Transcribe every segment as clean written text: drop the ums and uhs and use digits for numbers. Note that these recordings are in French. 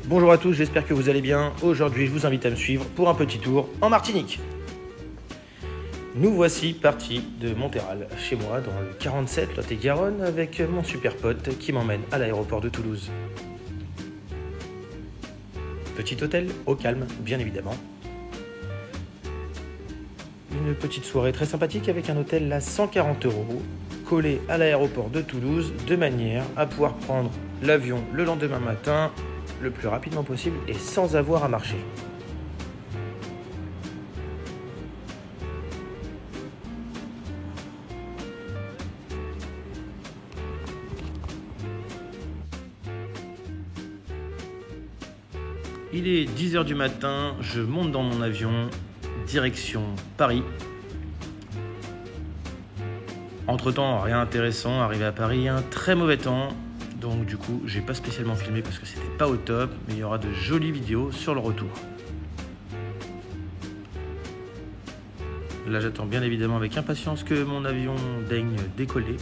Bonjour à tous, j'espère que vous allez bien. Aujourd'hui, je vous invite à me suivre pour un petit tour en Martinique. Nous voici partis de Montéral, chez moi, dans le 47, Lot-et-Garonne, avec mon super pote qui m'emmène à l'aéroport de Toulouse. Petit hôtel, au calme, bien évidemment. Une petite soirée très sympathique avec un hôtel à 140 €, collé à l'aéroport de Toulouse, de manière à pouvoir prendre l'avion le lendemain matin, le plus rapidement possible et sans avoir à marcher. Il est 10h du matin, je monte dans mon avion, direction Paris. Entre-temps, rien d'intéressant, arrivé à Paris, un très mauvais temps. Donc du coup, j'ai pas spécialement filmé parce que c'était pas au top, mais il y aura de jolies vidéos sur le retour. Là, j'attends bien évidemment avec impatience que mon avion daigne décoller.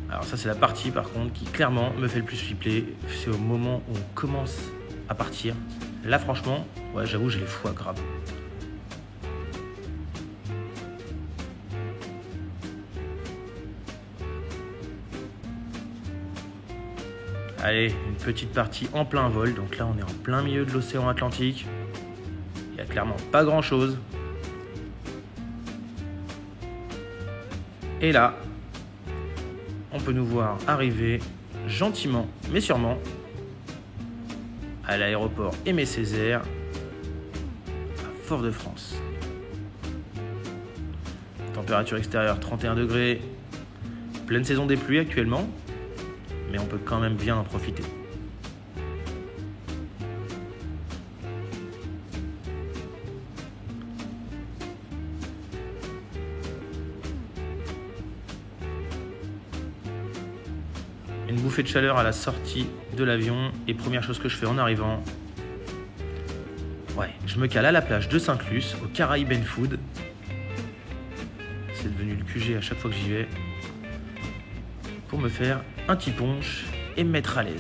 Alors ça, c'est la partie par contre qui clairement me fait le plus flipper. C'est au moment où on commence à partir. Là, franchement, ouais, j'avoue, j'ai les foies graves. Allez, une petite partie en plein vol. Donc là, on est en plein milieu de l'océan Atlantique. Il n'y a clairement pas grand-chose. Et là, on peut nous voir arriver gentiment, mais sûrement, à l'aéroport Aimé Césaire, à Fort-de-France. Température extérieure 31 degrés. Pleine saison des pluies actuellement. Mais on peut quand même bien en profiter. Une bouffée de chaleur à la sortie de l'avion et première chose que je fais en arrivant, je me cale à la plage de Sainte-Luce, au Caribbean Food. C'est devenu le QG à chaque fois que j'y vais. Pour me faire un petit punch et me mettre à l'aise.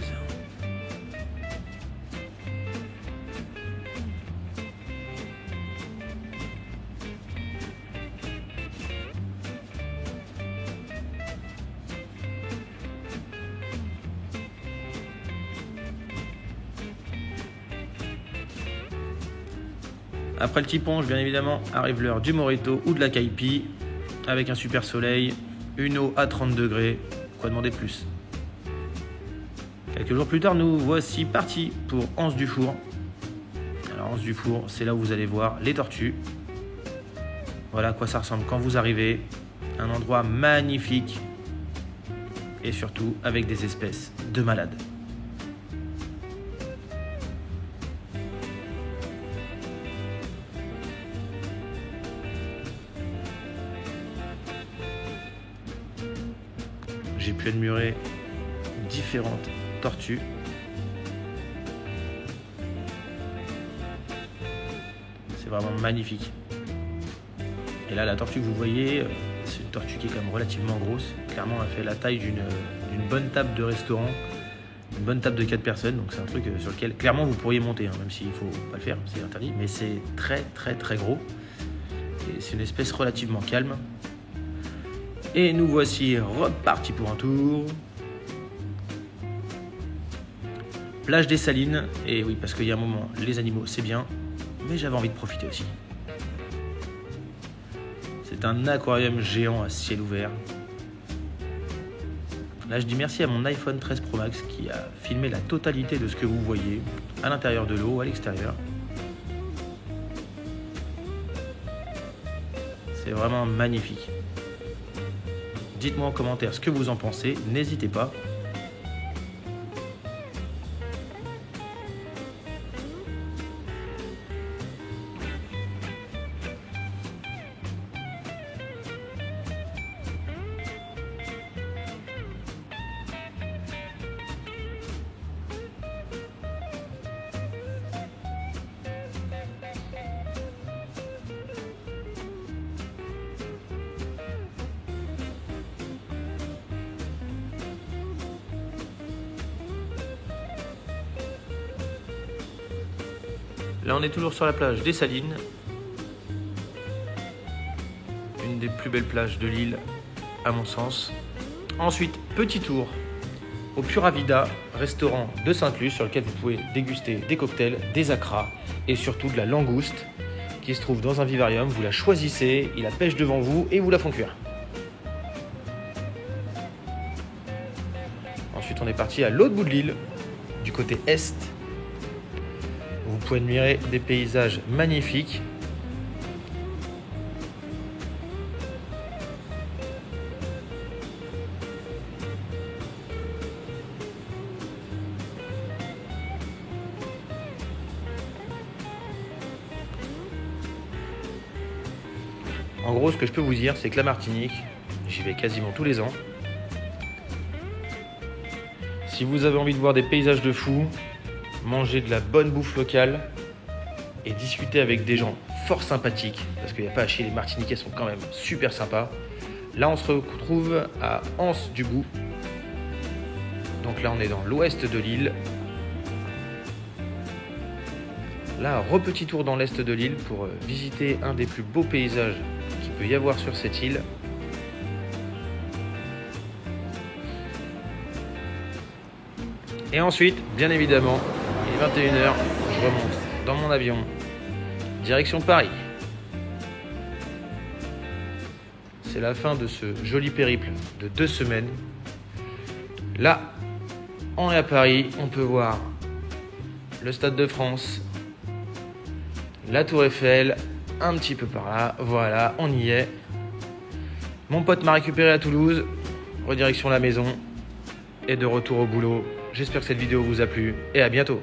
Après le petit punch, bien évidemment, arrive l'heure du mojito ou de la caipi, avec un super soleil, une eau à 30 degrés. Quoi demander de plus? Quelques jours plus tard, nous voici partis pour Anse du Four. Alors Anse du Four, c'est là où vous allez voir les tortues. Voilà à quoi ça ressemble quand vous arrivez. Un endroit magnifique et surtout avec des espèces de malades. J'ai pu admirer différentes tortues. C'est vraiment magnifique. Et là, la tortue que vous voyez, c'est une tortue qui est quand même relativement grosse. Clairement, elle fait la taille d'une bonne table de restaurant, une bonne table de 4 personnes. Donc c'est un truc sur lequel clairement vous pourriez monter, même s'il ne faut pas le faire, c'est interdit. Mais c'est très très très gros. Et c'est une espèce relativement calme. Et nous voici repartis pour un tour. Plage des Salines. Et oui, parce qu'il y a un moment, les animaux, c'est bien. Mais j'avais envie de profiter aussi. C'est un aquarium géant à ciel ouvert. Là, je dis merci à mon iPhone 13 Pro Max qui a filmé la totalité de ce que vous voyez à l'intérieur de l'eau, à l'extérieur. C'est vraiment magnifique. Dites-moi en commentaire ce que vous en pensez, n'hésitez pas. Là, on est toujours sur la plage des Salines. Une des plus belles plages de l'île, à mon sens. Ensuite, petit tour au Pura Vida, restaurant de Sainte-Luce, sur lequel vous pouvez déguster des cocktails, des acras et surtout de la langouste qui se trouve dans un vivarium. Vous la choisissez, il la pêche devant vous et vous la font cuire. Ensuite, on est parti à l'autre bout de l'île, du côté est. Vous pouvez admirer des paysages magnifiques. En gros, ce que je peux vous dire, c'est que la Martinique, j'y vais quasiment tous les ans. Si vous avez envie de voir des paysages de fou, manger de la bonne bouffe locale et discuter avec des gens fort sympathiques, parce qu'il n'y a pas à chier, les Martiniquais sont quand même super sympas. Là, on se retrouve à Anse-du-Gout. Donc là, on est dans l'ouest de l'île. Là, un repetit tour dans l'est de l'île pour visiter un des plus beaux paysages qu'il peut y avoir sur cette île. Et ensuite, bien évidemment, il est 21h, je remonte dans mon avion, direction Paris. C'est la fin de ce joli périple de 2 semaines. Là, on est à Paris, on peut voir le Stade de France, la Tour Eiffel, un petit peu par là, voilà, on y est. Mon pote m'a récupéré à Toulouse, redirection la maison et de retour au boulot. J'espère que cette vidéo vous a plu et à bientôt.